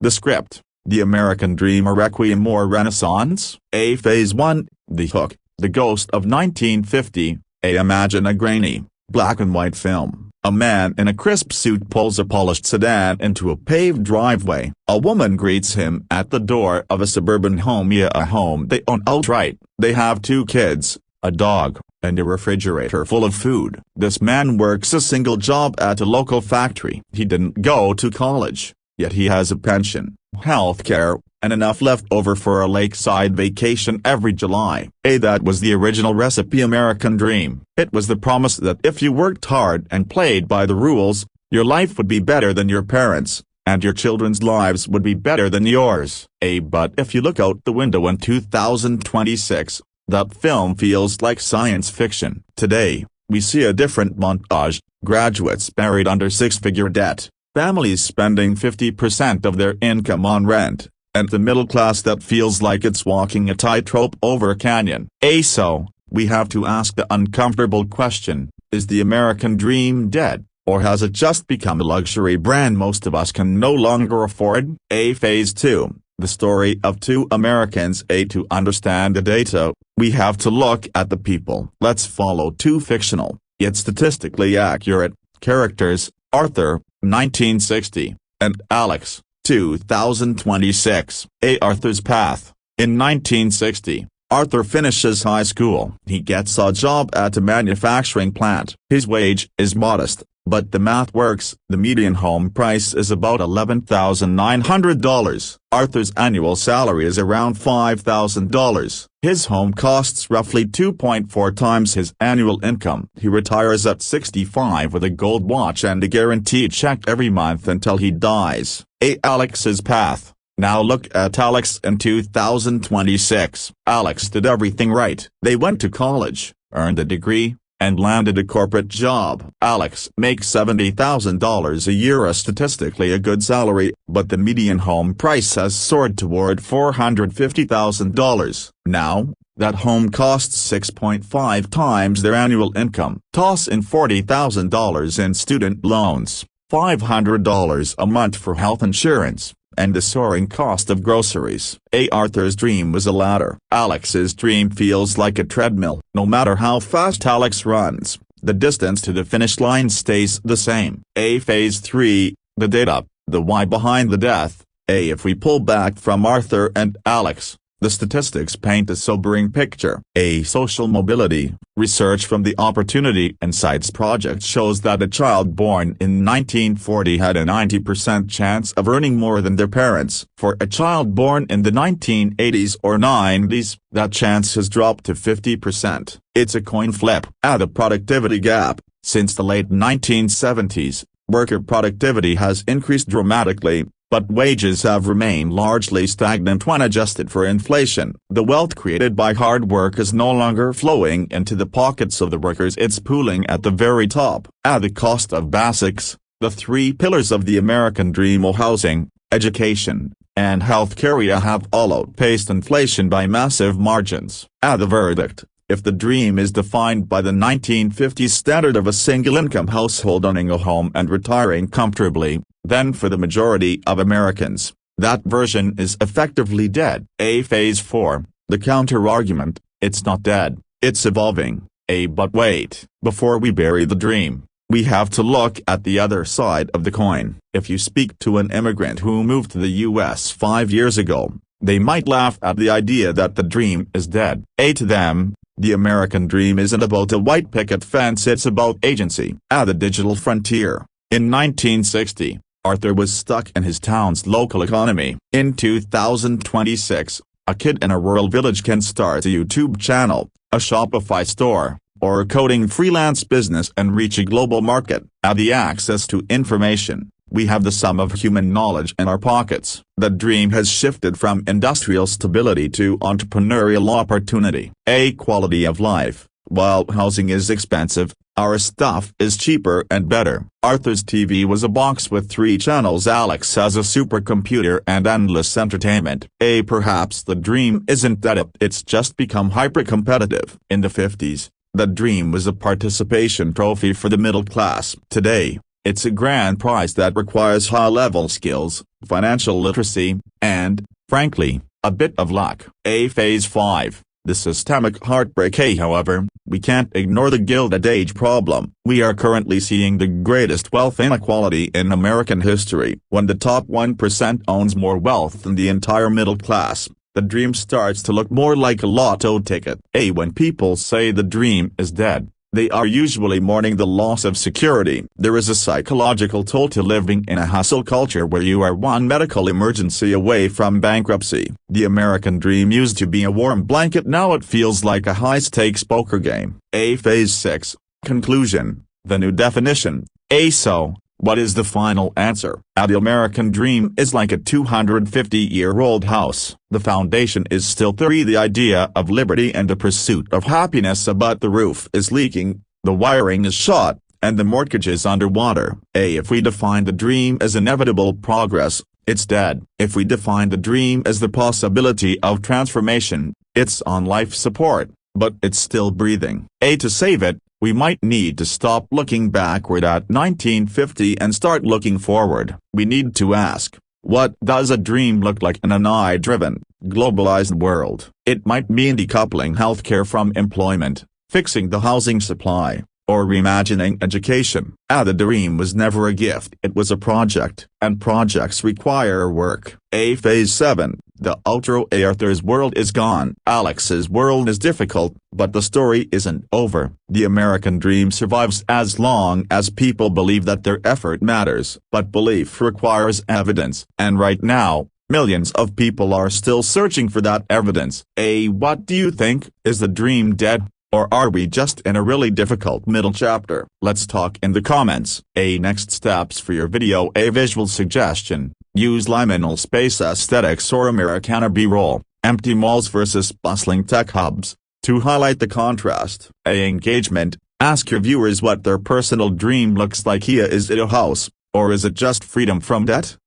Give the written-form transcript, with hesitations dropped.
The script: The American Dream, a Requiem or Renaissance. A. Phase 1, The Hook, The Ghost of 1950. A. Imagine a grainy, black and white film. A man in a crisp suit pulls a polished sedan into a paved driveway. A woman greets him at the door of a suburban home, a home they own outright. They have 2 kids, a dog, and a refrigerator full of food. This man works a single job at a local factory. He didn't go to college, yet he has a pension, health care, and enough left over for a lakeside vacation every July. That was the original recipe American Dream. It was the promise that if you worked hard and played by the rules, your life would be better than your parents', and your children's lives would be better than yours. But if you look out the window in 2026, that film feels like science fiction. Today, we see a different montage: graduates buried under 6-figure debt, families spending 50% of their income on rent, and the middle class that feels like it's walking a tightrope over a canyon. So, we have to ask the uncomfortable question: is the American Dream dead, or has it just become a luxury brand most of us can no longer afford? Phase 2, The Story of 2 Americans. To understand the data, we have to look at the people. Let's follow 2 fictional, yet statistically accurate, characters: Arthur, 1960, and Alex, 2026. Arthur's path. In 1960, Arthur finishes high school. He gets a job at a manufacturing plant. His wage is modest, but the math works. The median home price is about $11,900. Arthur's annual salary is around $5,000. His home costs roughly 2.4 times his annual income. He retires at 65 with a gold watch and a guaranteed check every month until he dies. Alex's path. Now look at Alex in 2026. Alex did everything right. They went to college, earned a degree, and landed a corporate job. Alex makes $70,000 a year, a statistically a good salary, but the median home price has soared toward $450,000. Now, that home costs 6.5 times their annual income. Toss in $40,000 in student loans, $500 a month for health insurance, and the soaring cost of groceries. Arthur's dream was a ladder. Alex's dream feels like a treadmill. No matter how fast Alex runs, the distance to the finish line stays the same. Phase 3, The Data, The Why Behind the Death. If we pull back from Arthur and Alex, the statistics paint a sobering picture. Social mobility. Research from the Opportunity Insights Project shows that a child born in 1940 had a 90% chance of earning more than their parents. For a child born in the 1980s or 90s, that chance has dropped to 50%. It's a coin flip. The productivity gap. Since the late 1970s, worker productivity has increased dramatically, but wages have remained largely stagnant when adjusted for inflation. The wealth created by hard work is no longer flowing into the pockets of the workers, it's pooling at the very top. At the cost of basics, the 3 pillars of the American Dream: housing, education, and health care have all outpaced inflation by massive margins. The verdict: if the dream is defined by the 1950s standard of a single-income household owning a home and retiring comfortably, then for the majority of Americans, that version is effectively dead. Phase 4, The Counter-Argument. It's not dead, it's evolving. But wait, before we bury the dream, we have to look at the other side of the coin. If you speak to an immigrant who moved to the U.S. 5 years ago, they might laugh at the idea that the dream is dead. To them, the American Dream isn't about a white picket fence, it's about agency. The digital frontier. In 1960, Arthur was stuck in his town's local economy. In 2026, a kid in a rural village can start a YouTube channel, a Shopify store, or a coding freelance business and reach a global market. The access to information. We have the sum of human knowledge in our pockets. The dream has shifted from industrial stability to entrepreneurial opportunity. Quality of life. While housing is expensive, our stuff is cheaper and better. Arthur's TV was a box with 3 channels. Alex has a supercomputer and endless entertainment. Perhaps the dream isn't dead, it's just become hyper-competitive. In the 50s, the dream was a participation trophy for the middle class. Today, It's a grand prize that requires high-level skills, financial literacy, and, frankly, a bit of luck. Phase 5. The systemic heartbreak. However, we can't ignore the Gilded Age problem. We are currently seeing the greatest wealth inequality in American history. When the top 1% owns more wealth than the entire middle class, the dream starts to look more like a lotto ticket. When people say the dream is dead, they are usually mourning the loss of security. There is a psychological toll to living in a hustle culture where you are one medical emergency away from bankruptcy. The American dream used to be a warm blanket, now it feels like a high-stakes poker game. Phase 6. Conclusion. The new definition. So, what is the final answer? The American dream is like a 250-year-old house. The foundation is still theory, the idea of liberty and the pursuit of happiness, but the roof is leaking, the wiring is shot, and the mortgage is underwater. If we define the dream as inevitable progress, it's dead. If we define the dream as the possibility of transformation, it's on life support, but it's still breathing. To save it, we might need to stop looking backward at 1950 and start looking forward. We need to ask, what does a dream look like in an AI-driven, globalized world? It might mean decoupling healthcare from employment, fixing the housing supply, or reimagining education. The dream was never a gift, it was a project, and projects require work. Phase 7. The ultra-Arthur's world is gone. Alex's world is difficult, but the story isn't over. The American dream survives as long as people believe that their effort matters. But belief requires evidence, and right now, millions of people are still searching for that evidence. What do you think? Is the dream dead? Or are we just in a really difficult middle chapter? Let's talk in the comments. Next steps for your video. Visual suggestion. Use liminal space aesthetics or Americana B-roll, empty malls versus bustling tech hubs, to highlight the contrast. Engagement. Ask your viewers what their personal dream looks like. Is it a house, or is it just freedom from debt?